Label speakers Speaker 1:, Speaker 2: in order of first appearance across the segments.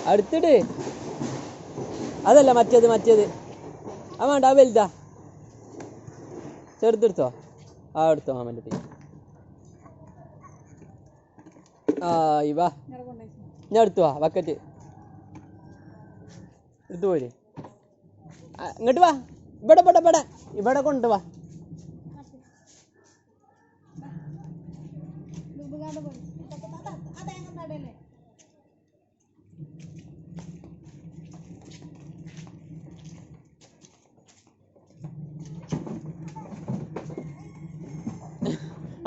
Speaker 1: അടുത്തിട്. അതല്ല മറ്റേത് ആ വേണ്ട, ആ വലുതാ. ചെറുതെടുത്തോ. ആ എടുത്തോ മാമൻ്റെ തീ. ആ ഇവാ ഞാൻ എടുത്തു വാ. ബക്കറ്റ് എടുത്തു പോര്. ഇങ്ങോട്ട് വാ. ഇവിടെ കൊണ്ടുവാ.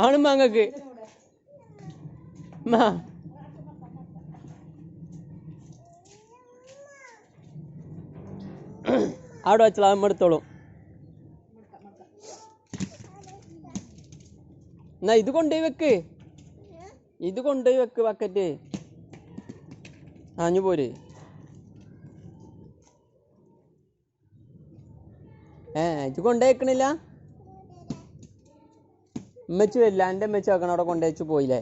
Speaker 1: ആണ് മാങ്ങക്ക് അവിടെ വെച്ചാൽ അമ്മ എടുത്തോളും. എന്നാ ഇത് കൊണ്ടുപോയി വെക്ക് ബക്കറ്റ്. ആഞ്ഞു പോര്. ഇത് കൊണ്ടുപോയി വെക്കണില്ല. ഉമ്മച്ചി വരില്ല. എൻ്റെ ഉമ്മച്ചി വെക്കണം. അവിടെ കൊണ്ടുവച്ചു പോയില്ലേ.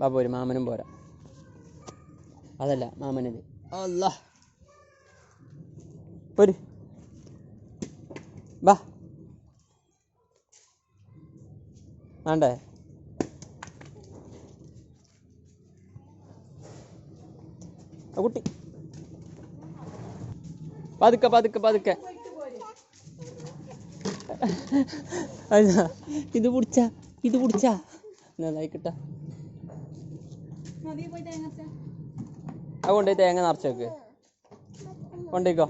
Speaker 1: വാ പോര്. മാമനും പോരാ. അതല്ല മാമനത്. അല്ല പോര്. വാ. വേണ്ടേ? കുട്ടി പതുക്കെ. ഇത് പിടിച്ചാ നന്നായിക്കിട്ടാ. കൊണ്ടുപോയി തേങ്ങ നിറച്ചേക്ക്. കൊണ്ടേക്കോ.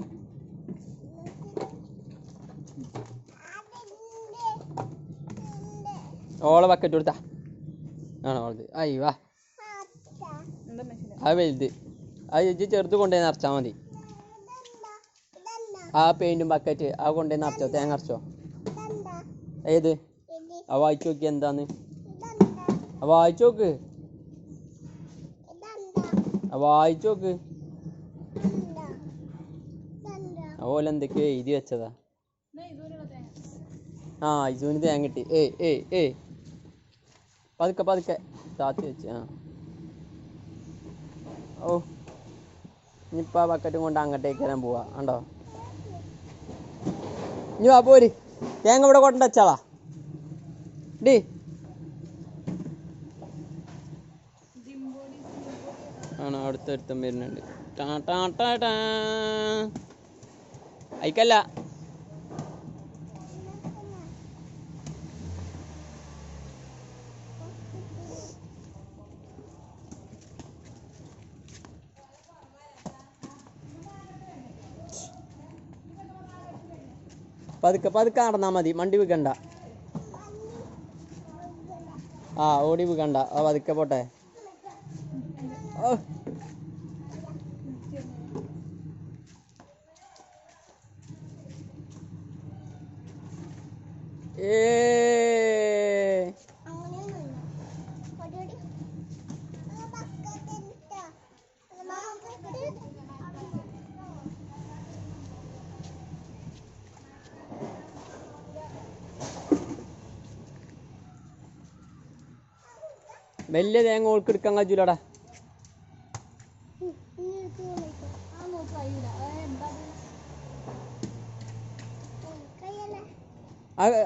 Speaker 1: ഓളെ ബക്കറ്റ് കൊടുത്താ ആണോ ഓളത്? വാ. അത് വലുത്. അത് ഇജ്ജ് ചെറുത് കൊണ്ടുപോയി നിറച്ചാൽ മതി. ആ പെയിന്റും ബക്കറ്റ് ആ കൊണ്ടുപോയി നിറച്ചോ. തേങ്ങ നിറച്ചോ. ഏത്? ആ വായിച്ചു നോക്കി. എന്താന്ന് വായിച്ചു നോക്ക്. ഓല എന്തൊക്കെയോ എഴുതി വെച്ചതാ. ഇസൂന് തേങ്ങ കിട്ടി. പതുക്കെ താത്തി വെച്ച്. ഇനിയിപ്പോൾ ആ ബക്കറ്റും കൊണ്ട് അങ്ങോട്ടേക്ക് വരാൻ പോവാ. കണ്ടോ? ഇനി വാ പോര്. തേങ്ങ ഇവിടെ കൊണ്ട വച്ചാളാ ഡി. ആണോ? അടുത്തടുത്തും വരുന്നുണ്ട്. അയക്കല്ല. പതുക്കെ നടന്നാ മതി. മണ്ടി വിൽക്കണ്ട. ഓടി വിൽക്കണ്ട. പതുക്കെ പോട്ടെ. വലിയ തേങ്ങ ഓൾക്ക് എടുക്കാൻ കഴിയൂലടാ.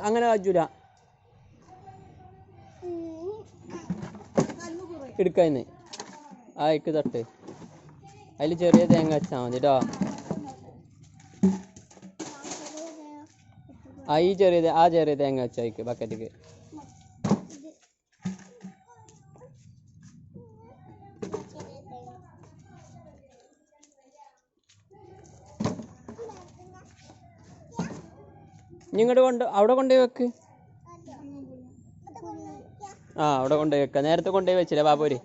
Speaker 1: അങ്ങനെ കഴിയൂല. എടുക്കാന്ന് ഇക്ക് തട്ട്. അതിൽ ചെറിയ തേങ്ങ വെച്ചാൽ മതി കേട്ടോ. ഈ ചെറിയ തേങ്ങ വെച്ചാൽ ബക്കറ്റിക്ക്. ഇങ്ങോട്ട് അവിടെ കൊണ്ടുപോയി വെക്ക്. അവിടെ കൊണ്ടുപോയി വെക്ക. നേരത്തെ കൊണ്ടുപോയി വെച്ചില്ലേ. ബാബൂര്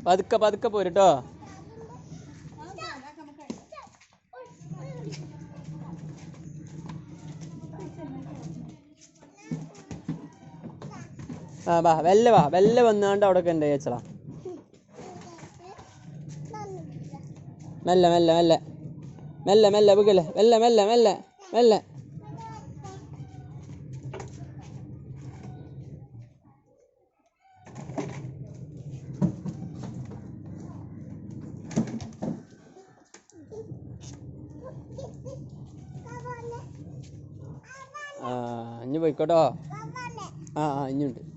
Speaker 1: പതുക്കെ പോരുട്ടോ. വെല്ല വന്നാണ്ട് അവിടെ കൊണ്ടുപോയി വെച്ചടാ. മെല്ലെ വികല്ലേ. മെല്ലെ. ഇനി പോയിക്കോട്ടോ. ആ ഇനിയുണ്ട്.